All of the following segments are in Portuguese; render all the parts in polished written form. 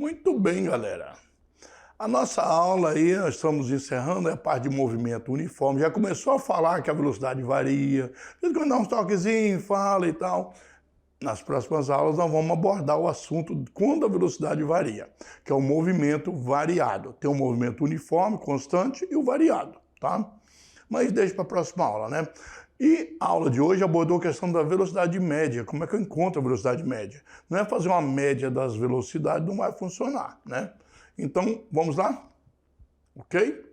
Muito bem, galera. A nossa aula aí, nós estamos encerrando a parte de movimento uniforme. Já começou a falar que a velocidade varia. Quando dá um toquezinho, fala e tal. Nas próximas aulas nós vamos abordar o assunto quando a velocidade varia, que é o movimento variado. Tem o movimento uniforme, constante e o variado, tá? Mas deixa para a próxima aula, né? E a aula de hoje abordou a questão da velocidade média. Como é que eu encontro a velocidade média? Não é fazer uma média das velocidades, não vai funcionar, né? Então, vamos lá? Ok?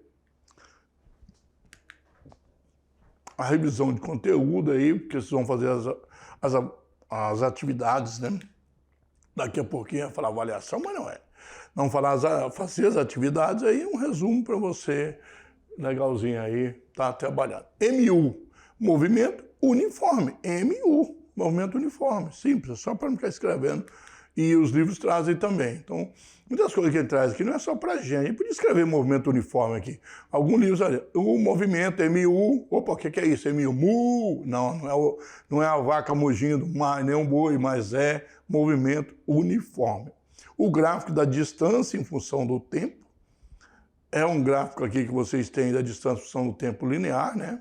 A revisão de conteúdo aí, porque vocês vão fazer as atividades, né? Daqui a pouquinho vai falar avaliação, mas não é. Vamos fazer as atividades aí, um resumo para você, legalzinho aí, tá trabalhando. MU, movimento uniforme. MU, movimento uniforme, simples, só para não ficar escrevendo. E os livros trazem também. Então, muitas coisas que ele traz aqui não é só para a gente. Ele podia escrever movimento uniforme aqui. Alguns livros ali, o movimento MU, opa, o que é isso? MU, mu, não é a vaca mugindo, nem um boi, mas é movimento uniforme. O gráfico da distância em função do tempo, é um gráfico aqui que vocês têm da distância em função do tempo linear, né?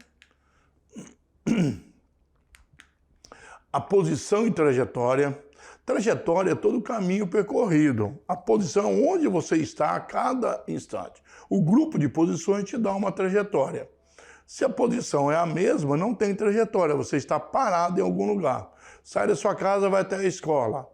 A posição e trajetória. Trajetória é todo o caminho percorrido. A posição onde você está a cada instante. O grupo de posições te dá uma trajetória. Se a posição é a mesma, não tem trajetória. Você está parado em algum lugar. Sai da sua casa, vai até a escola.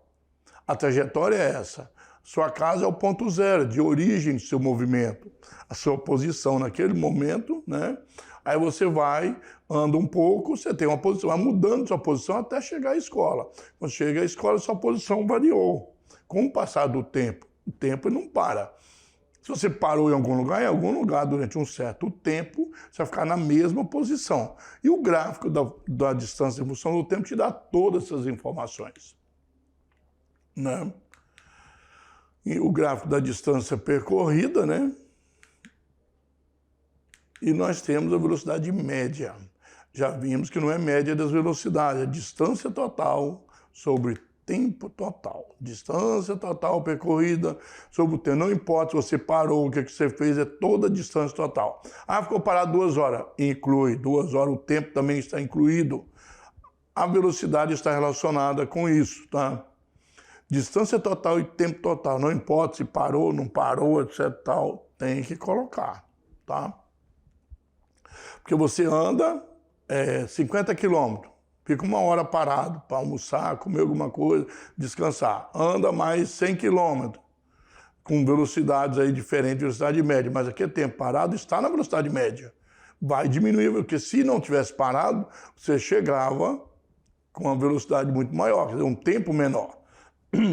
A trajetória é essa. Sua casa é o ponto zero, de origem do seu movimento. A sua posição naquele momento, né? Aí você vai, anda um pouco, você tem uma posição, vai mudando sua posição até chegar à escola. Quando chega à escola, sua posição variou. Com o passar do tempo, o tempo não para. Se você parou em algum lugar durante um certo tempo, você vai ficar na mesma posição. E o gráfico da distância em função do tempo te dá todas essas informações, né? E o gráfico da distância percorrida, né? E nós temos a velocidade média. Já vimos que não é média das velocidades, é distância total sobre tempo total. Distância total percorrida sobre o tempo. Não importa se você parou, o que você fez, é toda a distância total. Ah, ficou parado 2 horas. Inclui 2 horas, o tempo também está incluído. A velocidade está relacionada com isso, tá? Distância total e tempo total. Não importa se parou, não parou, etc. tal, tem que colocar, tá? Porque você anda 50 quilômetros, fica 1 hora parado para almoçar, comer alguma coisa, descansar. Anda mais 100 quilômetros, com velocidades aí diferentes, velocidade média, mas aquele tempo parado está na velocidade média. Vai diminuir, porque se não tivesse parado, você chegava com uma velocidade muito maior, quer dizer, um tempo menor.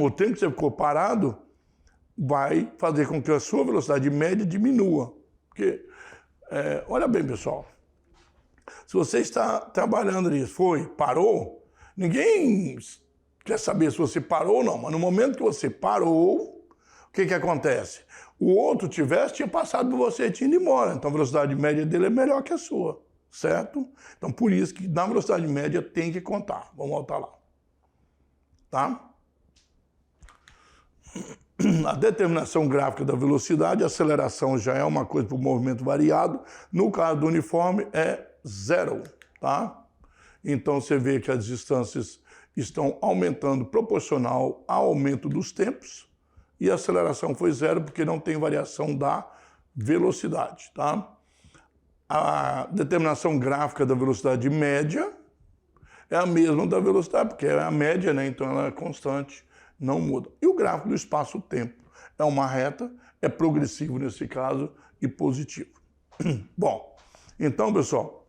O tempo que você ficou parado vai fazer com que a sua velocidade média diminua. Porque, olha bem, pessoal, se você está trabalhando nisso, parou, ninguém quer saber se você parou ou não, mas no momento que você parou, o que acontece? O outro tinha passado por você e tinha ido embora, então a velocidade média dele é melhor que a sua, certo? Então por isso que na velocidade média tem que contar. Vamos voltar lá, tá? A determinação gráfica da velocidade, a aceleração já é uma coisa para o movimento variado. No caso do uniforme é 0, tá? Então você vê que as distâncias estão aumentando proporcional ao aumento dos tempos e a aceleração foi 0 porque não tem variação da velocidade, tá? A determinação gráfica da velocidade média é a mesma da velocidade, porque é a média, né? Então ela é constante, não muda. E o gráfico do espaço-tempo é uma reta, é progressivo nesse caso e positivo. Bom, então, pessoal,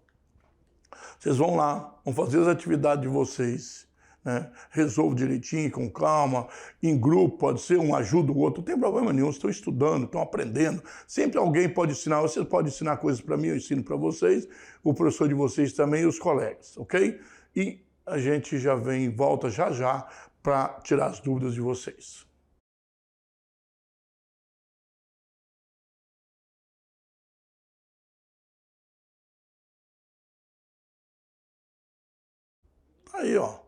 vocês vão lá, vão fazer as atividades de vocês, né? Resolve direitinho, com calma, em grupo, pode ser um ajuda o outro, não tem problema nenhum, estão estudando, estão aprendendo, sempre alguém pode ensinar, vocês podem ensinar coisas para mim, eu ensino para vocês, o professor de vocês também e os colegas, ok? E a gente já volta já para tirar as dúvidas de vocês. Aí, ó,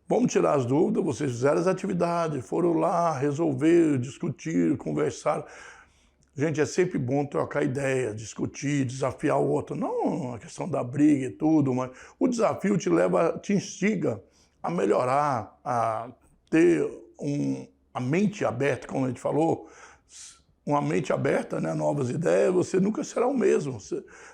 Vamos tirar as dúvidas, vocês fizeram as atividades, foram lá, resolver, discutir, conversar. Gente, é sempre bom trocar ideia, discutir, desafiar o outro. Não a questão da briga e tudo, mas o desafio te leva, te instiga a melhorar, a ter a mente aberta, como a gente falou, uma mente aberta, né, a novas ideias, você nunca será o mesmo.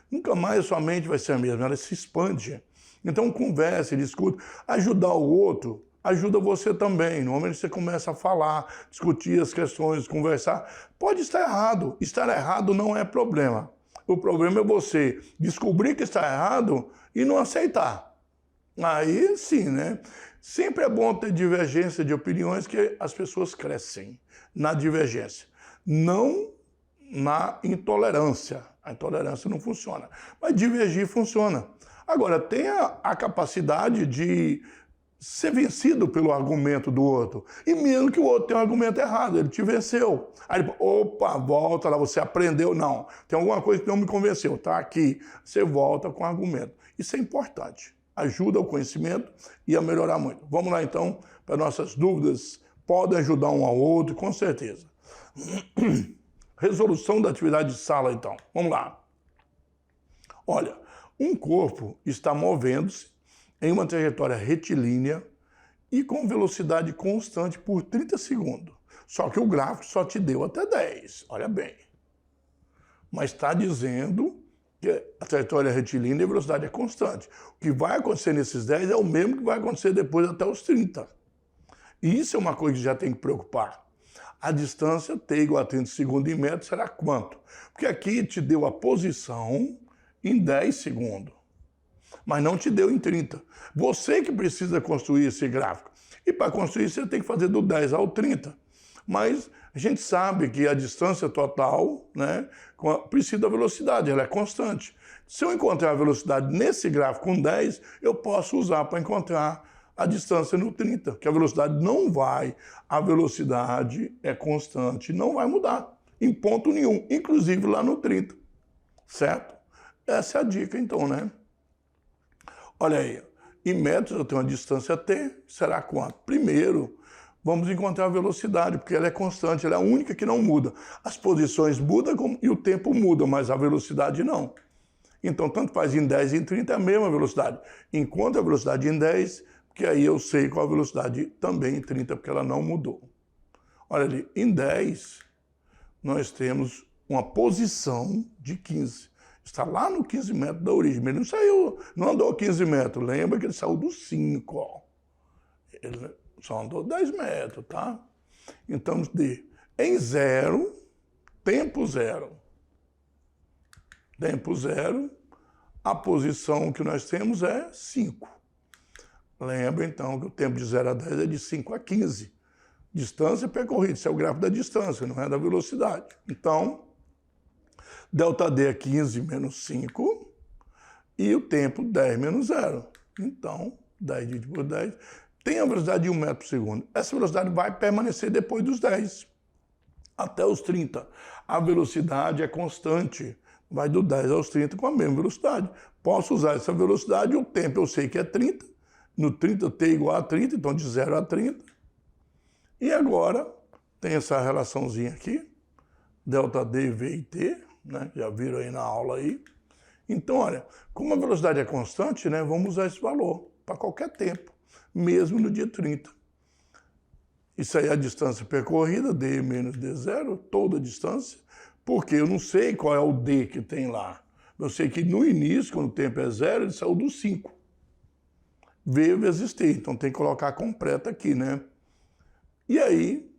Nunca mais a sua mente vai ser a mesma, ela se expande. Então converse, discute, ajudar o outro ajuda você também. Normalmente você começa a falar, discutir as questões, conversar. Pode estar errado. Estar errado não é problema. O problema é você descobrir que está errado e não aceitar. Aí sim, né? Sempre é bom ter divergência de opiniões, que as pessoas crescem na divergência. Não na intolerância. A intolerância não funciona. Mas divergir funciona. Agora, tenha a capacidade de ser vencido pelo argumento do outro. E mesmo que o outro tenha um argumento errado, ele te venceu. Aí ele, opa, volta lá, você aprendeu. Não, tem alguma coisa que não me convenceu, tá aqui. Você volta com o argumento. Isso é importante. Ajuda o conhecimento e a melhorar muito. Vamos lá, então, para nossas dúvidas. Podem ajudar um ao outro, com certeza. Resolução da atividade de sala, então. Vamos lá. Olha, um corpo está movendo-se em uma trajetória retilínea e com velocidade constante por 30 segundos. Só que o gráfico só te deu até 10, olha bem. Mas está dizendo que a trajetória retilínea e a velocidade é constante. O que vai acontecer nesses 10 é o mesmo que vai acontecer depois até os 30. E isso é uma coisa que já tem que preocupar. A distância t igual a 30 segundos em metros será quanto? Porque aqui te deu a posição em 10 segundos. Mas não te deu em 30. Você que precisa construir esse gráfico. E para construir você tem que fazer do 10 ao 30. Mas a gente sabe que a distância total, né, precisa da velocidade, ela é constante. Se eu encontrar a velocidade nesse gráfico com 10, eu posso usar para encontrar a distância no 30, que a velocidade não vai, a velocidade é constante, não vai mudar em ponto nenhum, inclusive lá no 30, certo? Essa é a dica então, né? Olha aí, em metros eu tenho uma distância t, será quanto? Primeiro, vamos encontrar a velocidade, porque ela é constante, ela é a única que não muda. As posições mudam e o tempo muda, mas a velocidade não. Então, tanto faz em 10 e em 30 é a mesma velocidade. Enquanto a velocidade em 10, porque aí eu sei qual a velocidade também em 30, porque ela não mudou. Olha ali, em 10, nós temos uma posição de 15. Está lá no 15 metros da origem. Ele não saiu, não andou 15 metros. Lembra que ele saiu dos 5, ó. Ele só andou 10 metros, tá? Então, em 0, tempo 0. Tempo 0, a posição que nós temos é 5. Lembra, então, que o tempo de 0 a 10 é de 5 a 15. Distância percorrida. Isso é o gráfico da distância, não é da velocidade. Então, ΔD é 15 menos 5 e o tempo 10 menos 0. Então, 10 dividido por 10 tem a velocidade de 1 metro por segundo. Essa velocidade vai permanecer depois dos 10, até os 30. A velocidade é constante, vai do 10 aos 30 com a mesma velocidade. Posso usar essa velocidade, o tempo eu sei que é 30, no 30 t igual a 30, então de 0 a 30. E agora tem essa relaçãozinha aqui, ΔD, V e T, né? Já viram aí na aula aí. Então, olha, como a velocidade é constante, né, vamos usar esse valor para qualquer tempo, mesmo no dia 30. Isso aí é a distância percorrida, D menos D0, toda a distância, porque eu não sei qual é o D que tem lá. Eu sei que no início, quando o tempo é 0, ele saiu do 5. V vezes T, então tem que colocar completa aqui, né? E aí,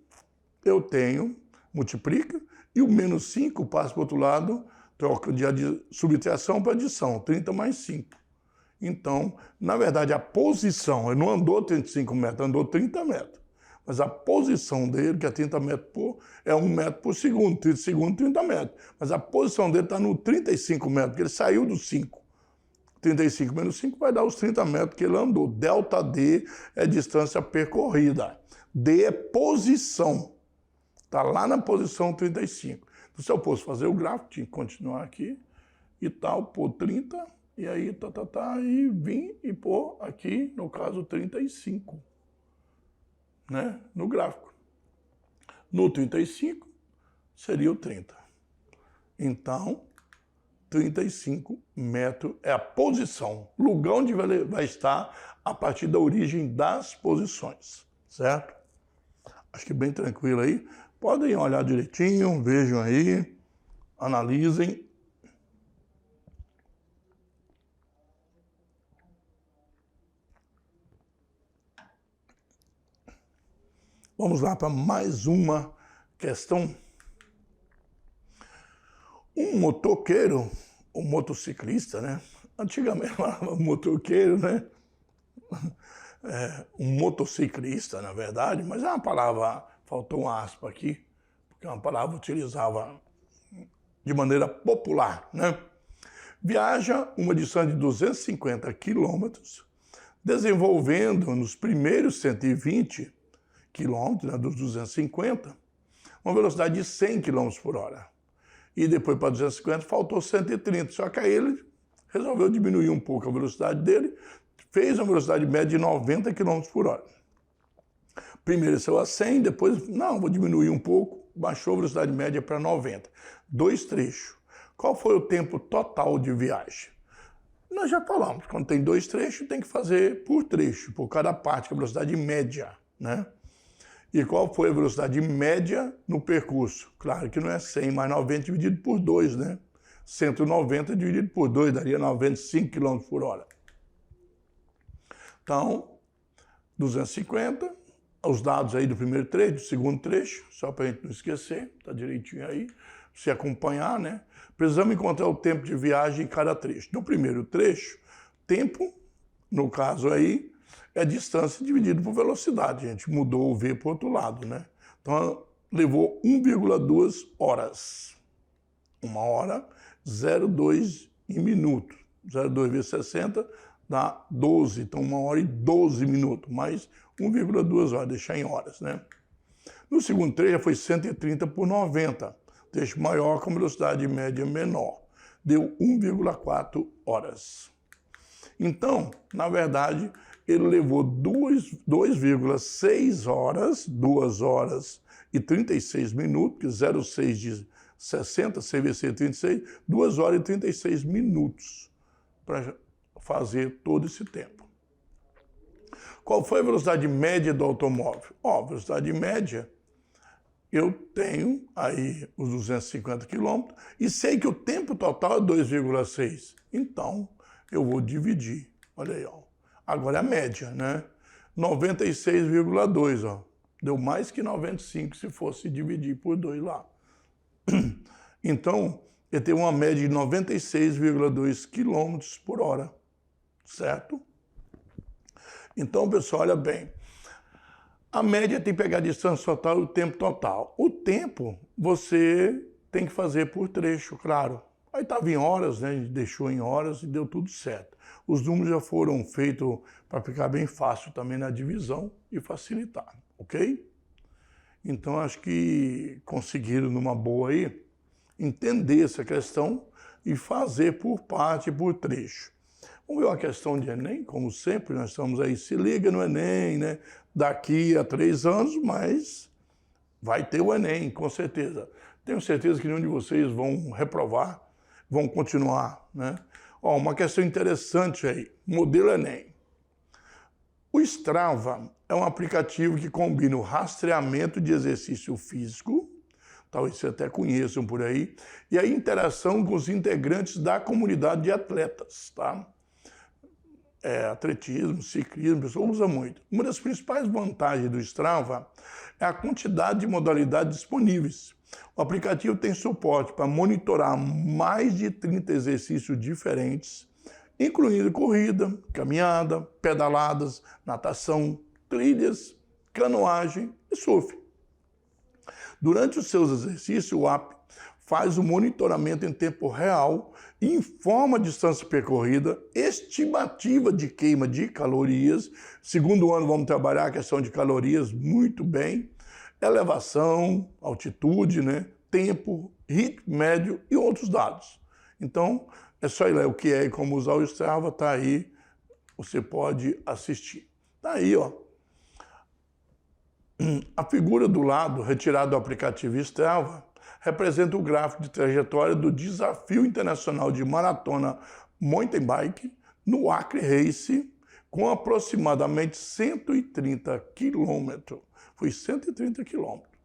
eu tenho, multiplica, e o menos 5 passa para o outro lado, troca de subtração para adição, 30 mais 5. Então, na verdade, a posição, ele não andou 35 metros, andou 30 metros. Mas a posição dele, que é 30 metros é 1 metro por segundo, 30 segundos, 30 metros. Mas a posição dele está no 35 metros, porque ele saiu do 5. 35 menos 5 vai dar os 30 metros que ele andou. ΔD é distância percorrida. D é posição. Está lá na posição 35. Então, se eu fosse fazer o gráfico, tinha que continuar aqui e tal, pôr 30, e aí, e vim e pôr aqui, no caso, 35. né, no gráfico. No 35 seria o 30. Então, 35 metros é a posição, lugar onde vai estar a partir da origem das posições, certo? Acho que bem tranquilo aí. Podem olhar direitinho, vejam aí, analisem. Vamos lá para mais uma questão. Um motoqueiro, um motociclista, né? Antigamente falava motoqueiro, né? Um motociclista, na verdade, mas é uma palavra, faltou um aspa aqui, porque é uma palavra utilizava de maneira popular, né? Viaja uma distância de 250 quilômetros, desenvolvendo nos primeiros 120 quilômetros, né, dos 250, uma velocidade de 100 km por hora. E depois para 250 faltou 130, só que aí ele resolveu diminuir um pouco a velocidade dele, fez uma velocidade média de 90 km por hora. Primeiro ele saiu a 100, depois, não, vou diminuir um pouco, baixou a velocidade média para 90. 2 trechos. Qual foi o tempo total de viagem? Nós já falamos, quando tem 2 trechos, tem que fazer por trecho, por cada parte, que é a velocidade média, né? E qual foi a velocidade média no percurso? Claro que não é 100 mais 90 dividido por 2, né? 190 dividido por 2 daria 95 km por hora. Então, 250, os dados aí do primeiro trecho, do segundo trecho, só para a gente não esquecer, tá direitinho aí, se acompanhar, né? Precisamos encontrar o tempo de viagem em cada trecho. No primeiro trecho, tempo, no caso aí, é distância dividido por velocidade. A gente mudou o V para o outro lado, né? Então, levou 1,2 horas. 1 hora, 0,2 em minuto. 0,2 vezes 60 dá 12. Então, 1 hora e 12 minutos. Mais 1,2 horas, deixar em horas, né? No segundo trecho, foi 130 por 90. Trecho maior com velocidade média menor. Deu 1,4 horas. Então, na verdade, ele levou 2,6 horas, 2 horas e 36 minutos, que 0,6 de 60, CVC 36, 2 horas e 36 minutos para fazer todo esse tempo. Qual foi a velocidade média do automóvel? Ó, velocidade média, eu tenho aí os 250 km e sei que o tempo total é 2,6. Então, eu vou dividir. Olha aí, ó. Agora é a média, né? 96,2, ó. Deu mais que 95 se fosse dividir por 2 lá. Então, ele tem uma média de 96,2 km por hora, certo? Então, pessoal, olha bem. A média tem que pegar a distância total e o tempo total. O tempo você tem que fazer por trecho, claro. Aí estava em horas, né? A gente deixou em horas e deu tudo certo. Os números já foram feitos para ficar bem fácil também na divisão e facilitar, ok? Então, acho que conseguiram, numa boa aí, entender essa questão e fazer por parte, por trecho. Vamos ver uma questão de Enem, como sempre, nós estamos aí, se liga no Enem, né? Daqui a 3 anos, mas vai ter o Enem, com certeza. Tenho certeza que nenhum de vocês vão reprovar, vão continuar, né? Ó, uma questão interessante aí, modelo Enem. O Strava é um aplicativo que combina o rastreamento de exercício físico, talvez vocês até conheçam por aí, e a interação com os integrantes da comunidade de atletas, tá? Atletismo, ciclismo, a pessoa usa muito. Uma das principais vantagens do Strava é a quantidade de modalidades disponíveis. O aplicativo tem suporte para monitorar mais de 30 exercícios diferentes, incluindo corrida, caminhada, pedaladas, natação, trilhas, canoagem e surf. Durante os seus exercícios, o app faz o monitoramento em tempo real e informa a distância percorrida, estimativa de queima de calorias. Segundo ano vamos trabalhar a questão de calorias muito bem, elevação, altitude, né? Tempo, ritmo médio e outros dados. Então, é só ir lá o que é e como usar o Strava, tá aí, você pode assistir. Tá aí, ó. A figura do lado, retirada do aplicativo Strava, representa o gráfico de trajetória do Desafio Internacional de Maratona Mountain Bike no Acre Race, com aproximadamente 130 quilômetros. Foi 130 quilômetros.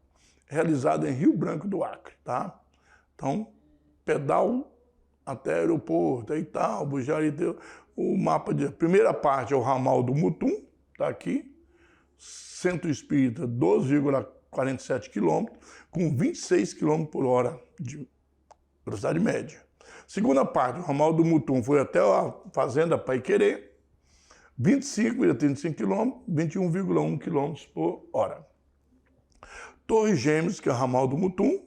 Realizado em Rio Branco do Acre, tá? Então, pedal até aeroporto e tal, Bujari, o mapa de... Primeira parte é o ramal do Mutum, tá aqui. Centro Espírita, 12,47 km, com 26 km por hora de velocidade média. Segunda parte, o ramal do Mutum foi até a Fazenda Paiquerê, 25,35 km, 21,1 km por hora. Torre Gêmeos, que é o ramal do Mutum,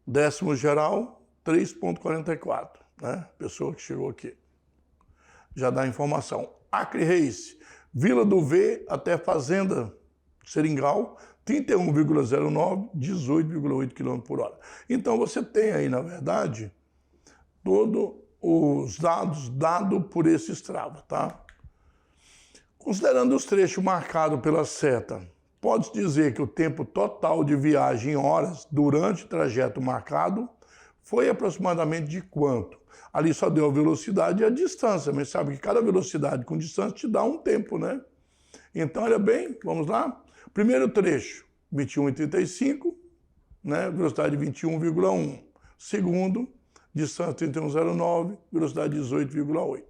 10º geral, 3,44, né? Pessoa que chegou aqui. Já dá informação. Acre Race, Vila do V até Fazenda Seringal, 31,09, 18,8 km por hora. Então você tem aí, na verdade, todos os dados dados por esse Strava, tá? Considerando os trechos marcados pela seta, pode-se dizer que o tempo total de viagem em horas durante o trajeto marcado foi aproximadamente de quanto? Ali só deu a velocidade e a distância, mas sabe que cada velocidade com distância te dá um tempo, né? Então, olha bem, vamos lá. Primeiro trecho, 21,35, né? Velocidade 21,1. Segundo, distância 31,09, velocidade 18,8.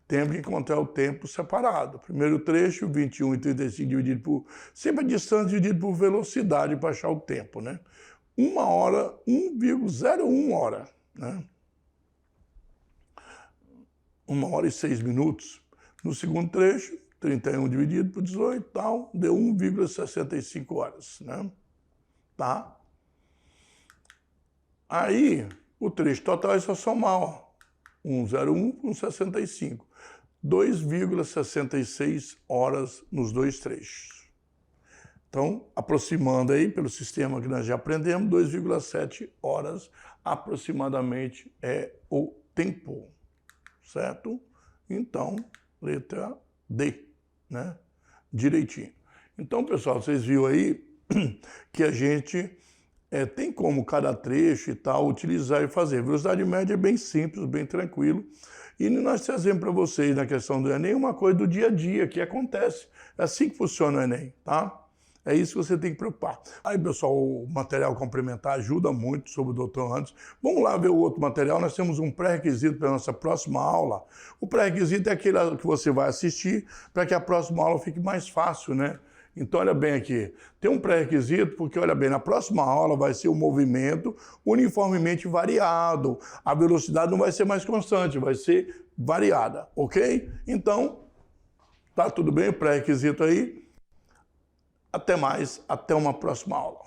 Temos que encontrar o tempo separado. Primeiro trecho, 21,35 dividido por... Sempre a distância dividida por velocidade para achar o tempo, né? 1 hora, 1,01 hora, né? 1 hora e 6 minutos. No segundo trecho, 31 dividido por 18, tal, deu 1,65 horas, né? Tá? Aí, o trecho total é só somar, ó. 1,01 com 65. 2,66 horas nos dois trechos. Então, aproximando aí, pelo sistema que nós já aprendemos, 2,7 horas aproximadamente é o tempo. Certo? Então, letra D, né? Direitinho. Então, pessoal, vocês viram aí que a gente tem como cada trecho e tal utilizar e fazer. Velocidade média é bem simples, bem tranquilo. E nós trazemos para vocês na questão do Enem uma coisa do dia a dia que acontece. É assim que funciona o Enem, tá? É isso que você tem que preocupar. Aí, pessoal, o material complementar ajuda muito sobre o Dr. Anderson. Vamos lá ver o outro material. Nós temos um pré-requisito para a nossa próxima aula. O pré-requisito é aquele que você vai assistir para que a próxima aula fique mais fácil, né? Então, olha bem aqui. Tem um pré-requisito porque, olha bem, na próxima aula vai ser o movimento uniformemente variado. A velocidade não vai ser mais constante, vai ser variada, ok? Então, tá tudo bem o pré-requisito aí? Até mais, até uma próxima aula.